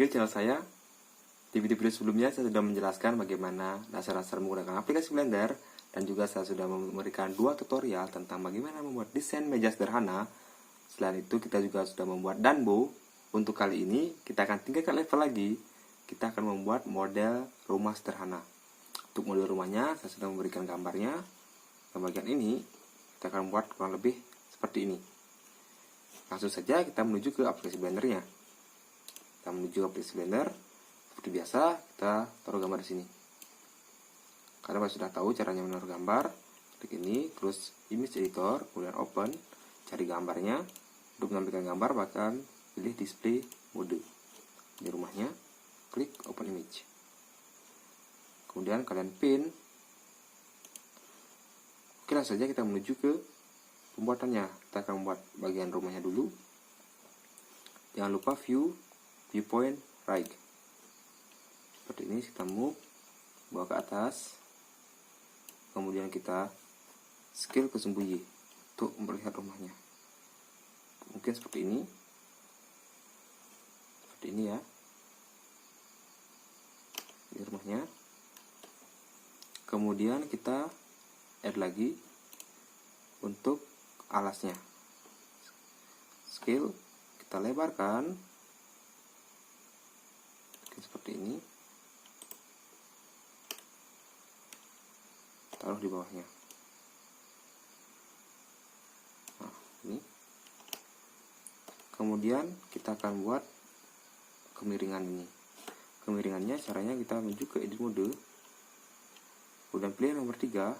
lagi channel saya. Di video-video sebelumnya saya sudah menjelaskan bagaimana dasar-dasar menggunakan aplikasi Blender, dan juga saya sudah memberikan 2 tutorial tentang bagaimana membuat desain meja sederhana. Selain itu kita juga sudah membuat Danbo. Untuk kali ini kita akan tingkatkan level lagi. Kita akan membuat model rumah sederhana. Untuk model rumahnya saya sudah memberikan gambarnya. Di bagian ini kita akan membuat kurang lebih seperti ini. Langsung saja kita menuju ke aplikasi Blendernya. Kita menuju aplikasi Blender. Seperti biasa, kita taruh gambar di sini. Karena Bapak sudah tahu caranya menaruh gambar, klik ini, terus image editor, kemudian open, cari gambarnya. Untuk menampilkan gambar, bahkan pilih display mode. Di rumahnya, klik open image. Kemudian kalian pin. Oke, langsung saja kita menuju ke pembuatannya. Kita akan membuat bagian rumahnya dulu. Jangan lupa viewpoint right. Seperti ini, kita move, bawa ke atas. Kemudian kita scale ke sumbu Y untuk melihat rumahnya. Mungkin seperti ini. Seperti ini ya. Ini rumahnya. Kemudian kita add lagi untuk alasnya. Scale kita lebarkan seperti ini, taruh di bawahnya. Nah, ini. Kemudian kita akan buat kemiringan ini. Kemiringannya caranya kita menuju ke edit mode, kemudian pilih nomor 3.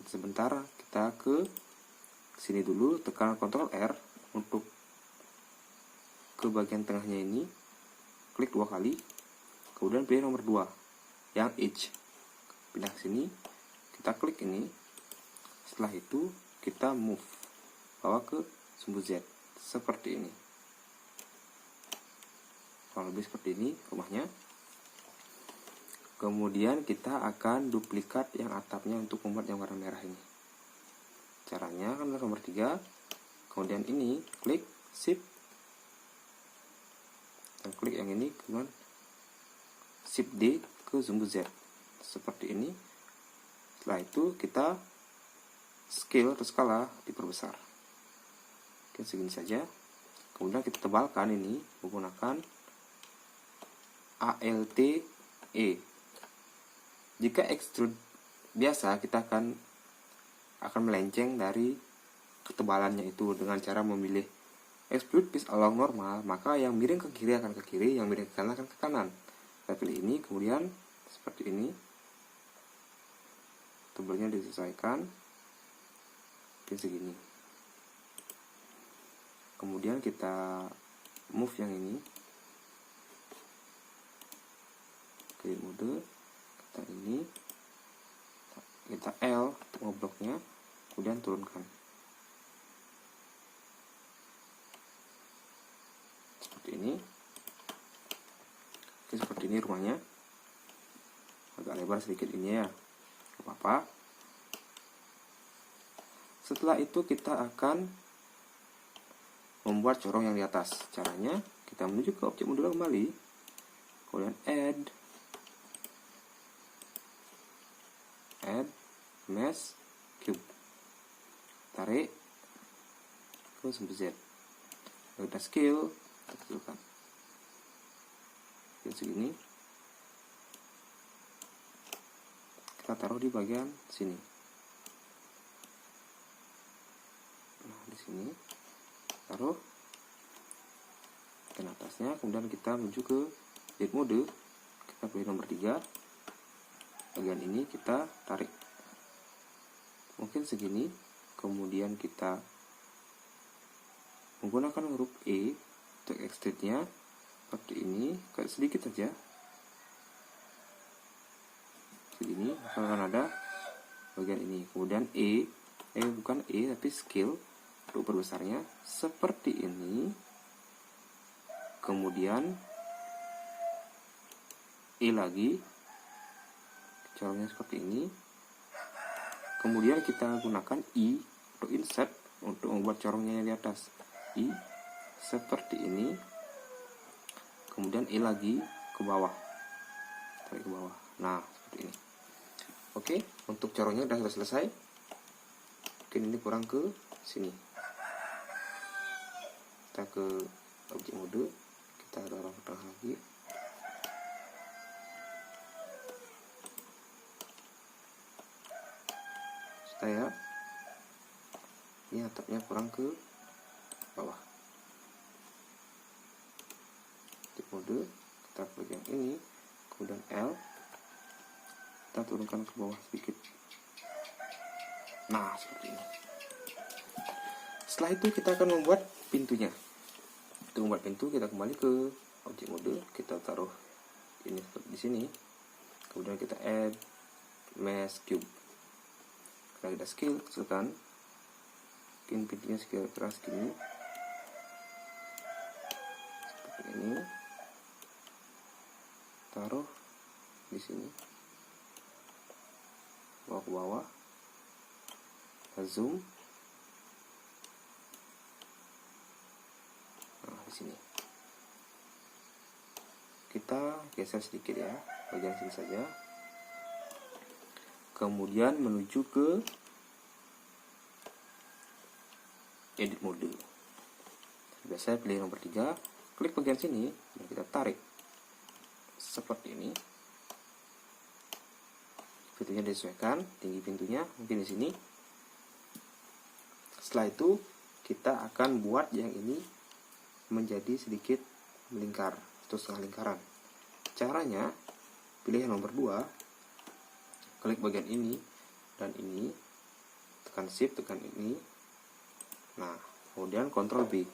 Sebentar, kita ke sini dulu, tekan Ctrl R untuk ke bagian tengahnya ini, klik 2 kali, kemudian pilih nomor 2 yang edge, pindah ke sini, kita klik ini. Setelah itu kita move, bawa ke sumbu Z seperti ini. Kalau lebih seperti ini rumahnya. Kemudian kita akan duplikat yang atapnya untuk membuat yang warna merah ini. Caranya kan nomor 3, kemudian ini klik shift dan klik yang ini, kemudian shift D ke sumbu Z seperti ini. Setelah itu kita scale atau skala diperbesar. Oke, segini saja. Kemudian kita tebalkan ini menggunakan Alt E. Jika extrude biasa, kita akan melenceng dari ketebalannya itu dengan cara memilih extrude piece along normal, maka yang miring ke kiri akan ke kiri, yang miring ke kanan akan ke kanan. Kita pilih ini, kemudian seperti ini. Tebalnya disesuaikan mungkin segini. Kemudian kita move yang ini ke mode. Ini kita L untuk ngebloknya, kemudian turunkan seperti ini. Oke, seperti ini rumahnya. Agak lebar sedikit ini ya, gak apa-apa. Setelah itu kita akan membuat corong yang di atas. Caranya kita menuju ke objek modular kembali, kemudian add mesh cube, tarik ke sumbu Z, kita scale, kita kecilkan segini, kita taruh di bagian sini. Nah, di sini taruh dan atasnya. Kemudian kita menuju ke edit mode, kita pilih nomor 3. Bagian ini kita tarik mungkin segini, kemudian kita menggunakan huruf E untuk extrude-nya seperti ini, kayak sedikit saja segini, akan ada bagian ini. Kemudian bukan E tapi scale untuk perbesarnya seperti ini. Kemudian E lagi, corongnya seperti ini. Kemudian kita gunakan I untuk insert, untuk membuat corongnya yang di atas. I seperti ini. kemudian E lagi ke bawah, tarik ke bawah. Nah, seperti ini. Oke, untuk corongnya sudah selesai. Mungkin ini kurang ke sini. Kita ke objek mode, kita dorong ke tengah lagi. Supaya ini atapnya kurang ke bawah. Objek mode, kita klik yang ini, kemudian L, kita turunkan ke bawah sedikit. Nah, seperti ini. Setelah itu kita akan membuat pintunya. Untuk membuat pintu, kita kembali ke objek mode, kita taruh ini seperti di sini. Kemudian kita add mesh cube. Kita scale, kecilkan. Bikin pintunya scale keras gini. Seperti ini. Taruh di sini. Bawa ke bawah. Zoom. Nah, di sini. Kita geser sedikit ya, bagian sini saja. Kemudian menuju ke edit mode. Biasa pilih nomor 3, klik bagian sini dan kita tarik seperti ini. Pintunya disesuaikan, tinggi pintunya mungkin di sini. Setelah itu kita akan buat yang ini menjadi sedikit melingkar atau setengah lingkaran. Caranya, pilih yang nomor 2, klik bagian ini dan ini, tekan shift, tekan ini. Nah, kemudian Ctrl B.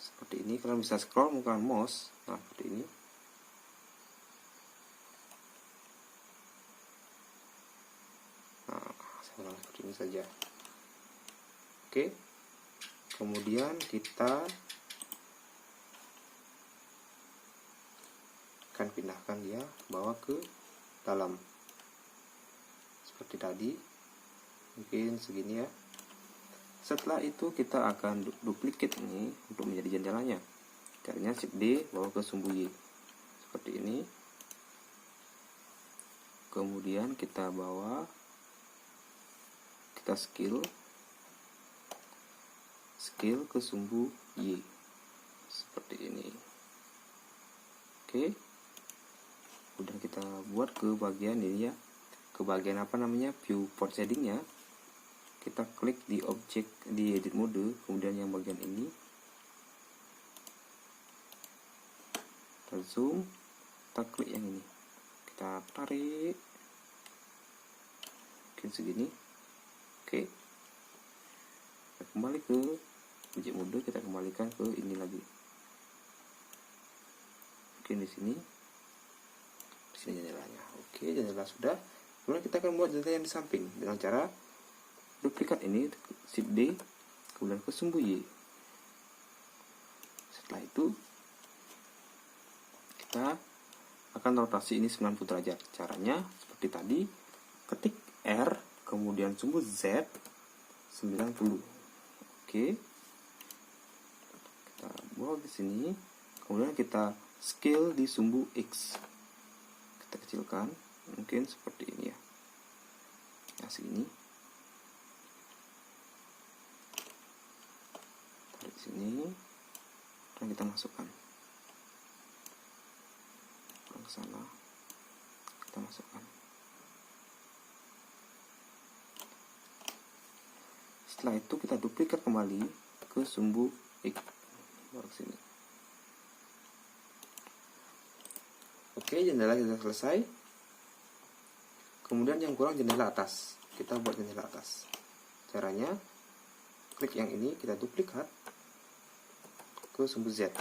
Seperti ini, kalian bisa scroll menggunakan mouse. Nah, seperti ini. Nah, saya ulang seperti ini saja. Oke, kemudian kita akan pindahkan dia, bawa ke dalam seperti tadi, mungkin segini ya. Setelah itu kita akan duplicate ini untuk menjadi jendelanya. Caranya Shift D, bawa ke sumbu Y seperti ini. Kemudian kita bawa, kita scale ke sumbu Y seperti ini. Oke, kemudian kita buat ke bagian ini ya, ke bagian apa namanya, viewport shadingnya. Kita klik di objek di edit mode, kemudian yang bagian ini kita zoom, kita klik yang ini, kita tarik mungkin segini. Oke, kita kembali ke objek mode, kita kembalikan ke ini lagi, mungkin di sini jendelanya. Oke, jendela sudah. Kemudian kita akan buat jendela yang di samping dengan cara duplikat ini, Shift D, kemudian ke sumbu Y. Setelah itu kita akan rotasi ini 90 derajat. Caranya seperti tadi, ketik R, kemudian sumbu Z 90. Oke, kita bawa ke sini, kemudian kita scale di sumbu X, kita kecilkan mungkin seperti ini ya, nah segini. Tarik sini dan kita masukkan ke sana, kita masukkan. Setelah itu kita duplikat kembali ke sumbu X, baru ke sini. Oke, jendela sudah selesai. Kemudian yang kurang jendela atas, kita buat jendela atas. Caranya, klik yang ini, kita duplikat ke sumbu Z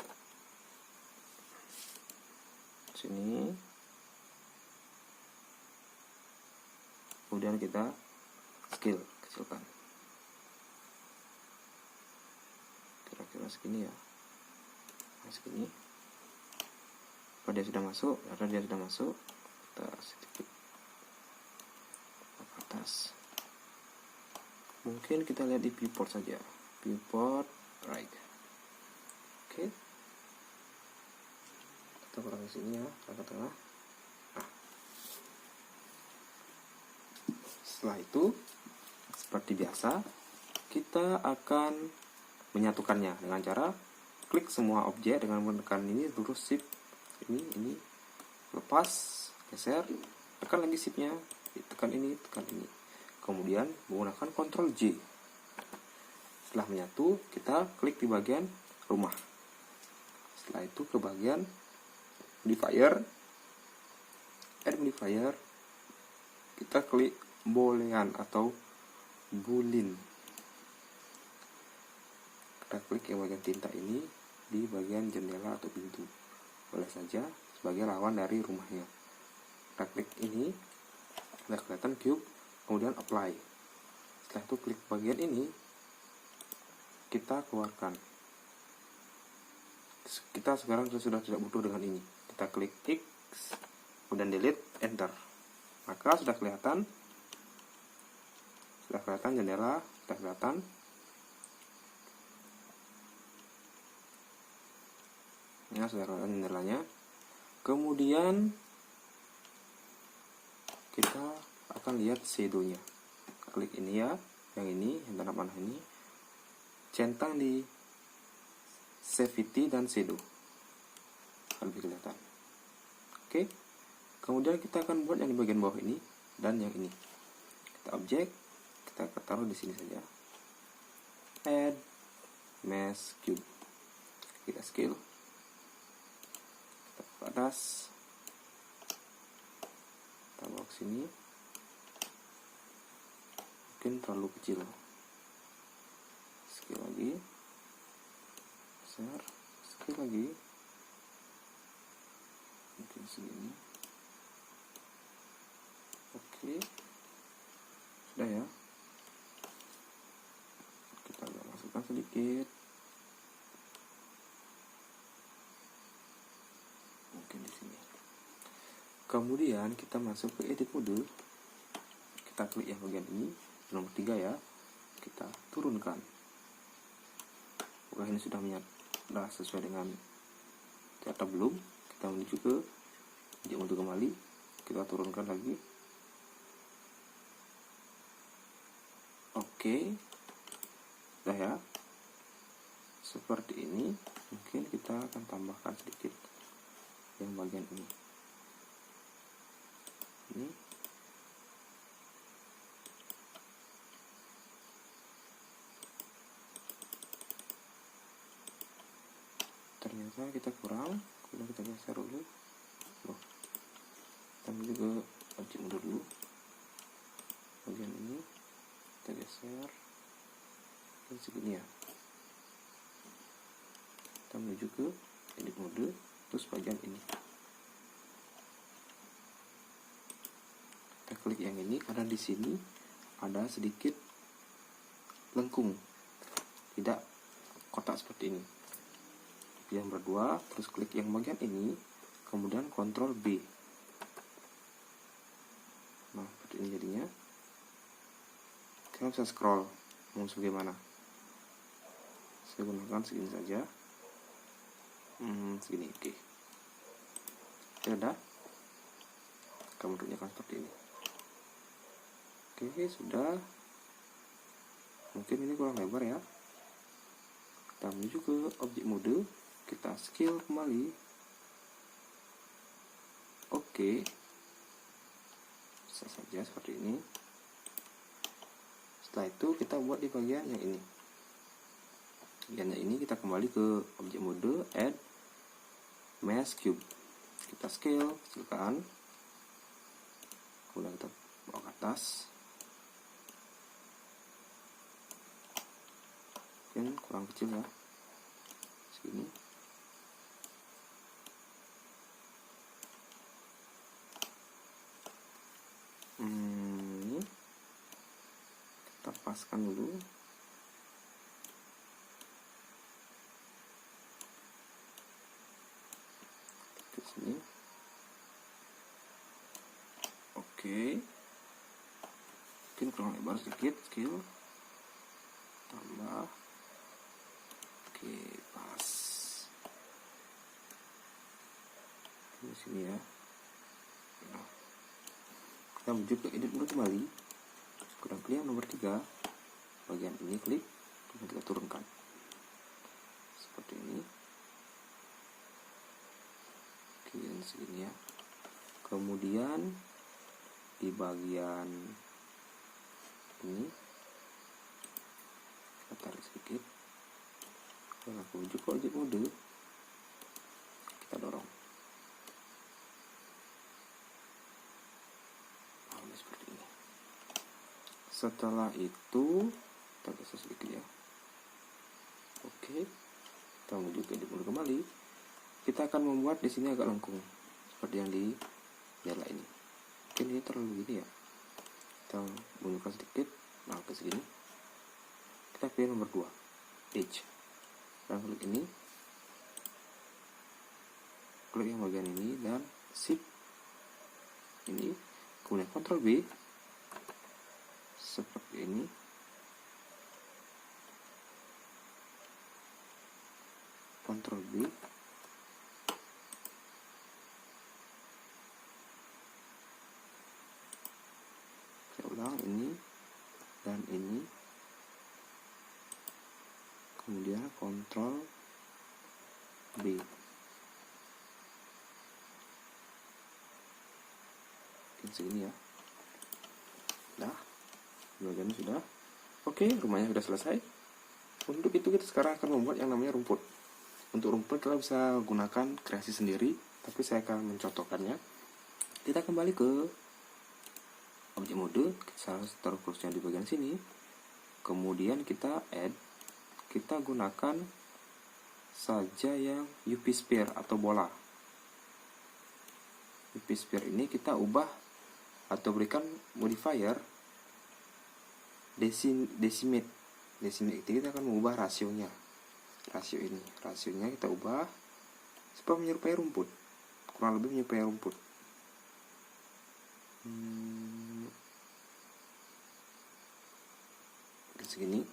sini, kemudian kita scale, kecilkan kira-kira segini ya, nah, segini. Kalau dia sudah masuk, karena dia sudah masuk, kita sedikit ke atas. Mungkin kita lihat di viewport saja, viewport right. Oke, Kita kurang di sini ya, ke tengah. Nah, setelah itu seperti biasa kita akan menyatukannya dengan cara klik semua objek dengan menekan ini, terus shift ini, lepas, geser, tekan lagi shiftnya, tekan ini, kemudian menggunakan Ctrl J. Setelah menyatu, kita klik di bagian rumah. Setelah itu ke bagian modifier, add modifier, kita klik boolean atau boolean. Kita klik yang bagian tinta ini di bagian jendela atau pintu, boleh saja sebagai lawan dari rumahnya. Kita klik ini, kita kelihatan cube, kemudian apply. Setelah itu klik bagian ini, kita keluarkan. Kita sekarang sudah tidak butuh dengan ini. Kita klik X, kemudian delete, enter. Maka sudah kelihatan jendela, sudah kelihatan. Ya, sudah kelihatan jendelanya. Kemudian kita akan lihat shadow-nya. Klik ini ya, yang tanda panah ini, centang di Safety dan Shadow, akan lebih kelihatan. Oke, kemudian kita akan buat yang di bagian bawah ini dan yang ini. Kita objek, kita taruh di sini saja. Add Mesh Cube, kita scale, kita ke atas, kita bawa ke sini. Mungkin terlalu kecil. Scale lagi, besar, scale lagi, mungkin segini. Oke, sudah ya. Kita agak masukkan sedikit, mungkin di sini. Kemudian kita masuk ke edit mode, kita klik yang bagian ini, nomor 3 ya, kita turunkan. Apakah ini sudah sesuai dengan atau belum? Kita menuju ke objek mode kembali, kita turunkan lagi. Oke, sudah ya, seperti ini. Mungkin kita akan tambahkan sedikit yang bagian ini. Ternyata kita kurang, kemudian kita geser dulu. Kita menuju ke objek mode dulu. Bagian ini kita geser dan segini ya. Kita menuju ke edit mode, terus bagian ini. Kita klik yang ini karena di sini ada sedikit lengkung, tidak kotak seperti ini. Yang berdua, terus klik yang bagian ini, kemudian Ctrl B. Nah, seperti ini jadinya. Kita bisa scroll, mau bagaimana? Saya gunakan segini saja. Segini, oke. Sudah. Kamu bentuknya akan seperti ini. Oke, sudah. Mungkin ini kurang lebar ya. Kita menuju ke objek mode. Kita scale kembali. Oke, bisa saja seperti ini. Setelah itu kita buat di bagian yang ini. Bagian yang ini kita kembali ke objek mode, add Mesh Cube. Kita scale, kecilkan, kemudian kita bawa ke atas. Mungkin kurang kecil ya, segini. Kita paskan dulu. Ke sini. Oke. Mungkin kurang lebar sedikit, scale. Tambah. Oke, pas. Di sini ya. Nah, kita menuju ke edit mode kembali. Kurang klik nomor 3. Bagian ini klik, kemudian kita turunkan. Seperti ini. Oke, segini ya. Kemudian di bagian ini kita tarik sedikit. Kalau menuju ke objek mode, kita dorong. Nah, seperti ini. Setelah itu kita geser sedikit ya. Oke, kita menuju ke edit mode kembali. Kita akan membuat di sini agak lengkung seperti yang di jala ini. Mungkin ini terlalu gini ya. Kita munculkan sedikit. Nah, ke sini. Kita pilih nomor 2, edge. Dan klik ini. Klik yang bagian ini dan shift ini. Kemudian Ctrl B. Seperti ini. Ctrl B. Saya ulang ini dan ini. Kemudian Ctrl B. Mungkin segini ya. Nah, bagiannya sudah. Oke, rumahnya sudah selesai. Untuk itu kita sekarang akan membuat yang namanya rumput. Untuk rumput kita bisa gunakan kreasi sendiri, tapi saya akan mencontohkannya. Kita kembali ke objek mode, kita taruh kursnya di bagian sini. Kemudian kita add, kita gunakan saja yang UV sphere atau bola. UV sphere ini kita ubah atau berikan modifier decimate. Decimate itu kita akan mengubah rasionya. Rasionya kita ubah supaya menyerupai rumput, kurang lebih menyerupai rumput. Segini.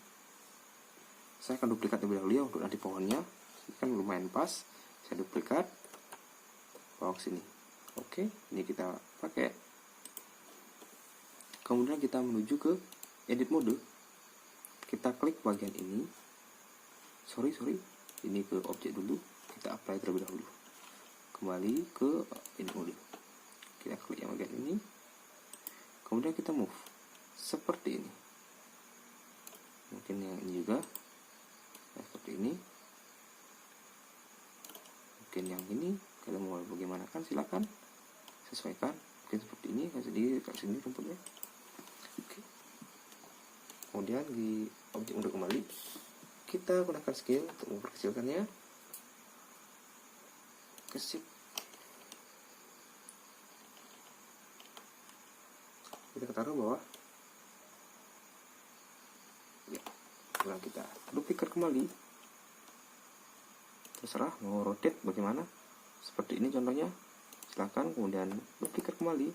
Saya akan duplikat terlebih dahulu ya untuk nanti pohonnya. Ini kan lumayan pas. Saya duplikat, bawa ke sini. Oke, ini kita pakai. Kemudian kita menuju ke edit mode. Kita klik bagian ini. Sorry, ini ke objek dulu, kita apply terlebih dahulu. Kembali ke edit mode, kita klik yang bagian ini, kemudian kita move seperti ini. Mungkin yang ini juga seperti ini. Mungkin yang ini kalian mau bagaimana kan silakan sesuaikan. Mungkin seperti ini, kasih sini rumputnya. Oke. Kemudian di objek mode kembali, kita gunakan scale untuk memperkecilkannya. Kesip. Kita taruh bawah. Ya, kemudian kita duplikat kembali. Terserah mau rotate bagaimana. Seperti ini contohnya. Silahkan, kemudian duplikat kembali.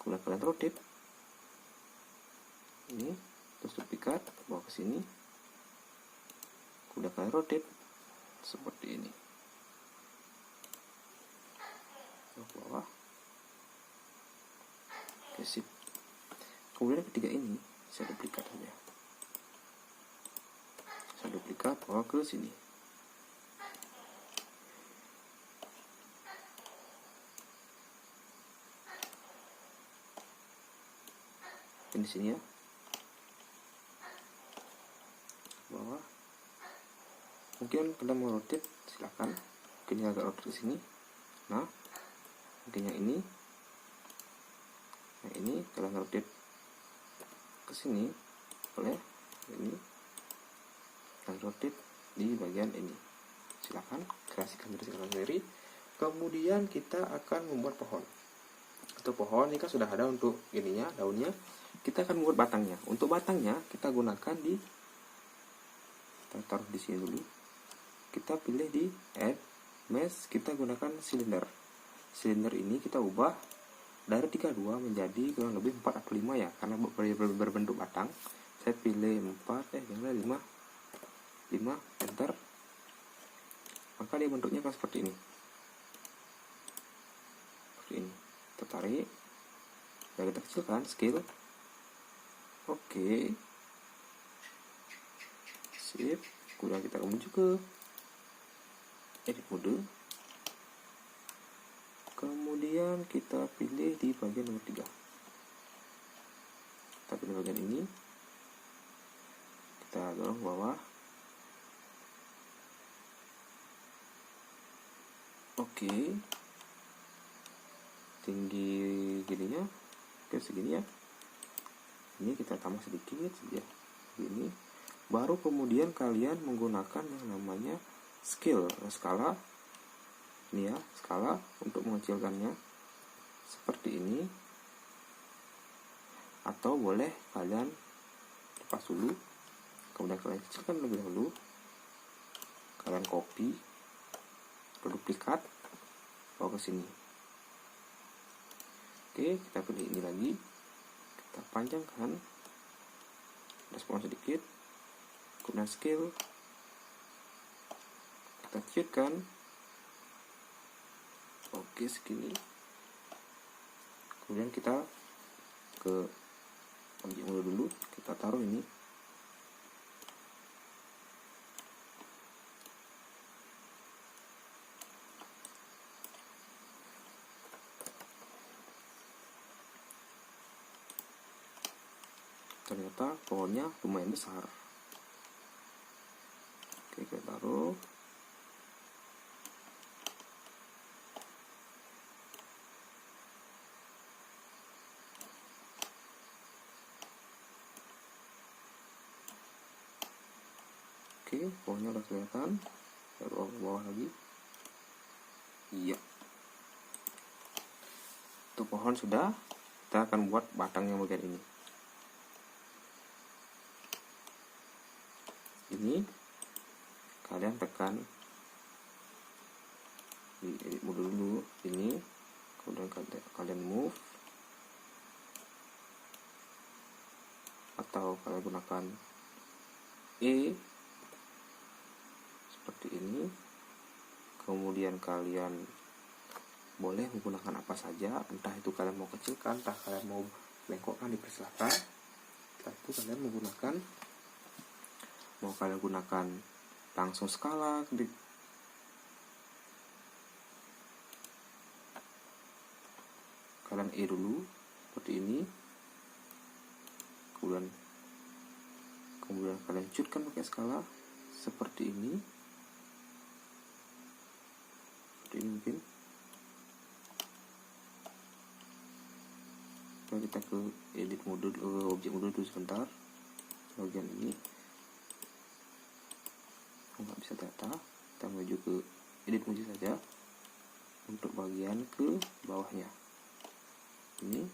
Kemudian kalian rotate. Ini, terus duplikat, bawa ke sini. Udah kalian rotate seperti ini ke bawah. Oke, sip. Kemudian ketiga ini saya duplikat saja. Saya duplikat bawa ke sini. Ini di sini ya. Bawah. Mungkin kalian mau rotate, silakan. Mungkin yang agak rotate ke sini. Nah, mungkin yang ini. Yang ini kalian rotate ke sini, boleh. Ini kalian rotate di bagian ini. Silakan kreasikan diri kalian sendiri. Kemudian kita akan membuat pohon. Untuk pohon ini kan sudah ada untuk ininya, daunnya. Kita akan membuat batangnya. Untuk batangnya kita gunakan di, kita taruh di sini dulu. Kita pilih di add mesh, kita gunakan silinder. Silinder ini kita ubah dari 32 menjadi kurang lebih 4 atau 5 ya, karena berbentuk batang. Saya pilih 4, jangan 5, enter. Maka dia bentuknya akan seperti ini. tarik, dan kita kecilkan scale. Oke, sip. Kemudian kita menuju ke edit mode, kemudian kita pilih di bagian nomor 3. Kita pilih bagian ini, kita dorong ke bawah. Oke, tinggi gininya ke segini ya. Ini kita tambah sedikit saja ini. Baru kemudian kalian menggunakan yang namanya skala. Ini ya, skala untuk mengecilkannya seperti ini. Atau boleh kalian lepas dulu, kemudian kalian kecilkan lebih dahulu. Kalian copy, duplikat, bawa ke sini. Oke, kita pilih ini lagi, kita panjangkan, respon sedikit, kemudian scale, kita kecilkan. Oke, segini. Kemudian kita ke objek dulu, kita taruh ini. Ternyata pohonnya lumayan besar. Oke, kita taruh. Oke, pohonnya udah kelihatan. Taruh ke bawah lagi. Iya, itu pohon sudah. Kita akan buat batangnya bagian ini. Ini kalian tekan di edit mode dulu ini, kemudian kalian move, atau kalian gunakan E seperti ini. Kemudian kalian boleh menggunakan apa saja, entah itu kalian mau kecilkan, entah kalian mau bengkokkan, dipersilakan. Setelah itu kalian mau kalian gunakan langsung skala, kalian E dulu seperti ini, kemudian kalian cutkan pakai skala seperti ini mungkin. Lalu kita ke edit mode, objek mode dulu sebentar. Bagian ini nggak bisa data, kita menuju ke edit mode saja. Untuk bagian ke bawahnya ini,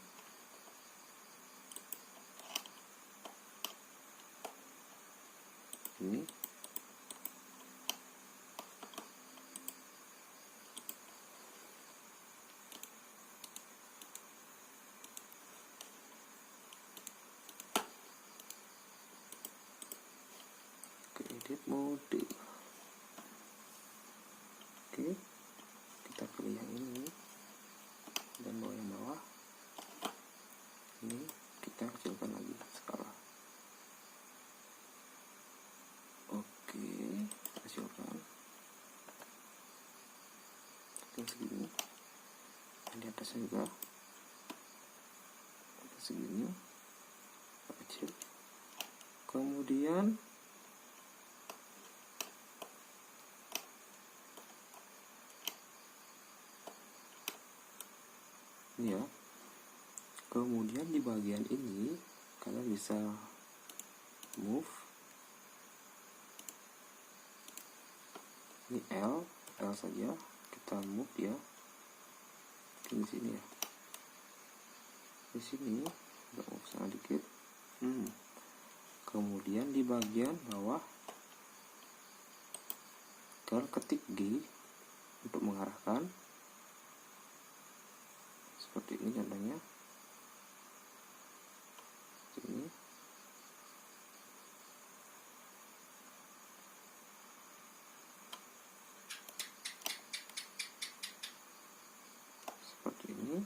ke edit mode. Oke, kita pilih yang ini dan bawa yang bawah. Ini kita kecilkan lagi skala. Oke, kecilkan segini. Di atasnya juga segini, kecil. Kemudian ini ya. Kemudian di bagian ini kalian bisa move. Ini L saja, kita move ya. Di sini ya. Di sini agak move sana dikit. Kemudian di bagian bawah kalian ketik G untuk mengarahkan. Seperti ini contohnya. Ini seperti ini,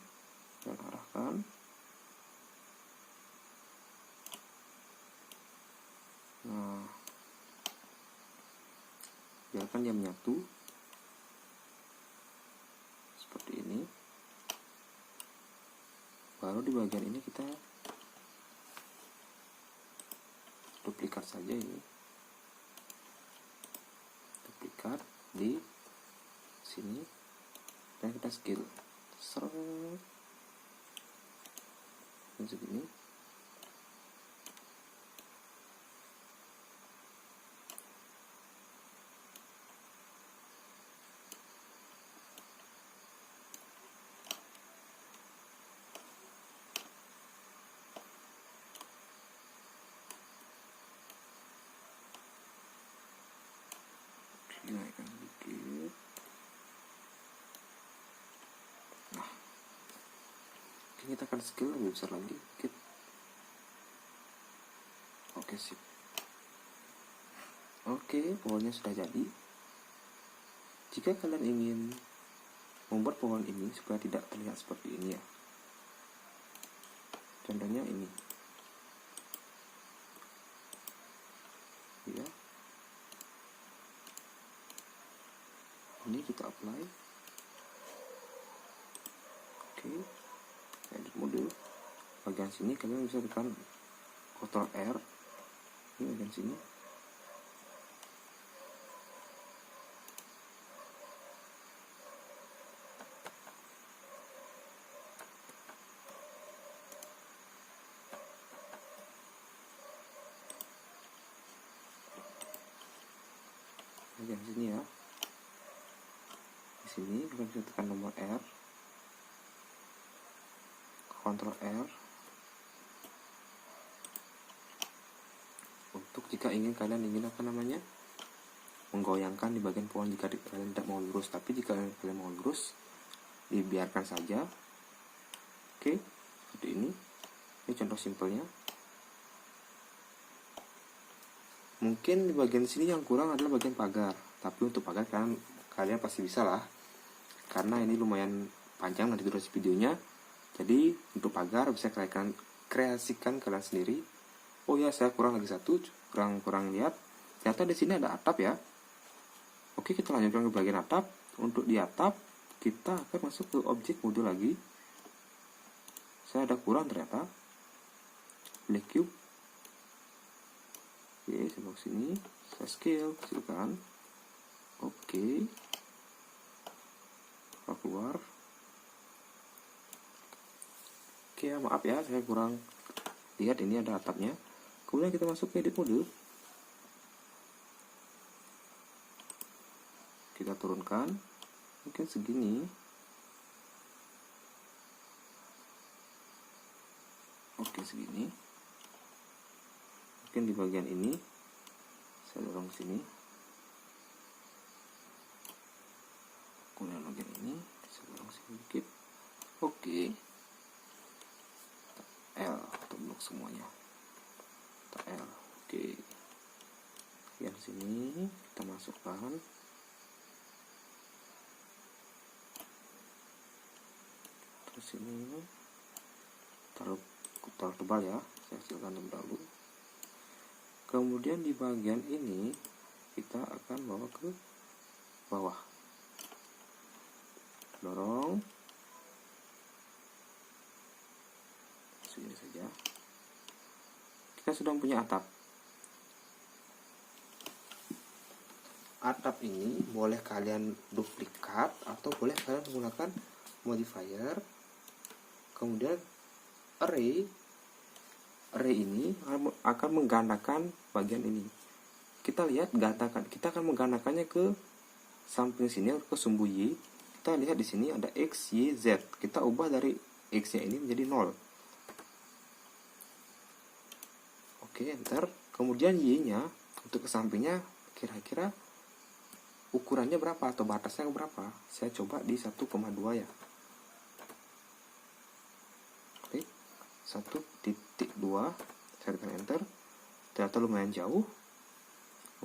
dan tekan. Nah, biarkan dia menyatu seperti ini. Baru di bagian ini kita duplikat saja ini, duplikat di sini dan kita scale dan segini. Naikkan sedikit. Nah, kita akan scale lebih besar lagi dikit. Oke, sip. Oke, pohonnya sudah jadi. Jika kalian ingin membuat pohon ini supaya tidak terlihat seperti ini ya, contohnya ini ya, ini kita apply. Oke, edit mode. Bagian sini kalian bisa tekan Ctrl R. Ini bagian sini. Bagian sini ya. Di sini kalian bisa tekan nomor R. Ctrl R. Untuk jika kalian ingin menggoyangkan di bagian pohon jika kalian tidak mau lurus. Tapi jika kalian mau lurus, dibiarkan saja. Oke, seperti ini. Ini contoh simpelnya. Mungkin di bagian sini yang kurang adalah bagian pagar. Tapi untuk pagar kalian pasti bisa lah. Karena ini lumayan panjang nanti durasi videonya. Jadi untuk pagar bisa kalian kreasikan kalian sendiri. Oh ya, saya kurang lagi satu, kurang lihat. Ternyata di sini ada atap ya. Oke, kita lanjutkan ke bagian atap. Untuk di atap kita akan masuk ke objek mode lagi. Saya ada kurang ternyata. Black cube. Oke, saya bawa sini. Saya scale, silakan. Oke. Keluar. Oke, maaf ya, saya kurang lihat ini ada atapnya. Kemudian kita masuk ke edit mode. Kita turunkan mungkin segini. Oke, segini. Mungkin di bagian ini saya dorong sini. Kemudian bagian ini saya dorong sedikit. Oke. L untuk blok semuanya. L. Oke. Yang sini kita masukkan. Terus ini taruh tebal ya. Saya hasilkan dahulu. Kemudian di bagian ini kita akan bawa ke bawah. Dorong. Ini saja. Kita sudah punya atap. Atap ini boleh kalian duplikat atau boleh kalian menggunakan modifier. Kemudian array ini akan menggandakan bagian ini. Kita lihat kita akan menggandakannya ke samping sini ke sumbu Y. Kita lihat di sini ada X, Y, Z. Kita ubah dari X-nya ini menjadi 0. Oke, enter. Kemudian Y-nya untuk ke sampingnya kira-kira ukurannya berapa atau batasnya berapa? Saya coba di 1,2 ya. Oke. 1.2. Saya tekan enter. Ternyata lumayan jauh.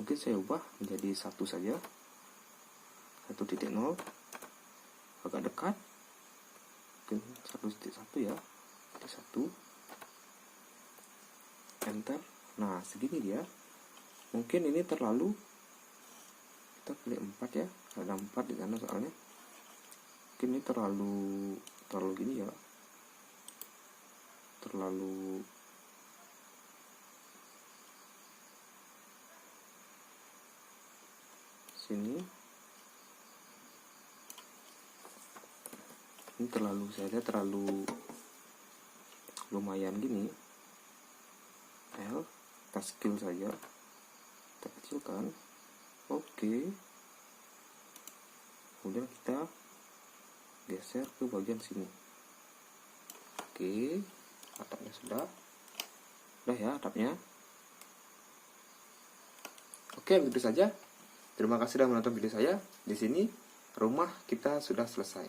Mungkin saya ubah menjadi 1 saja. 1.0. Agak dekat. Mungkin 1.1 ya. satu, enter. Nah segini dia. Mungkin ini terlalu, kita pilih 4 ya, ada 4 di sana soalnya. Mungkin ini terlalu gini ya, terlalu sini. Ini terlalu, saya lihat terlalu lumayan gini. L, kita skill saja, kita kecilkan. Oke. Kemudian kita geser ke bagian sini. Oke, atapnya sudah ya atapnya. Oke, begitu saja. Terima kasih sudah menonton video saya. Di sini rumah kita sudah selesai.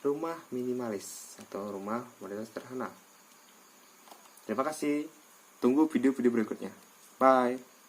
Rumah minimalis atau rumah model sederhana. Terima kasih. Tunggu video-video berikutnya. Bye.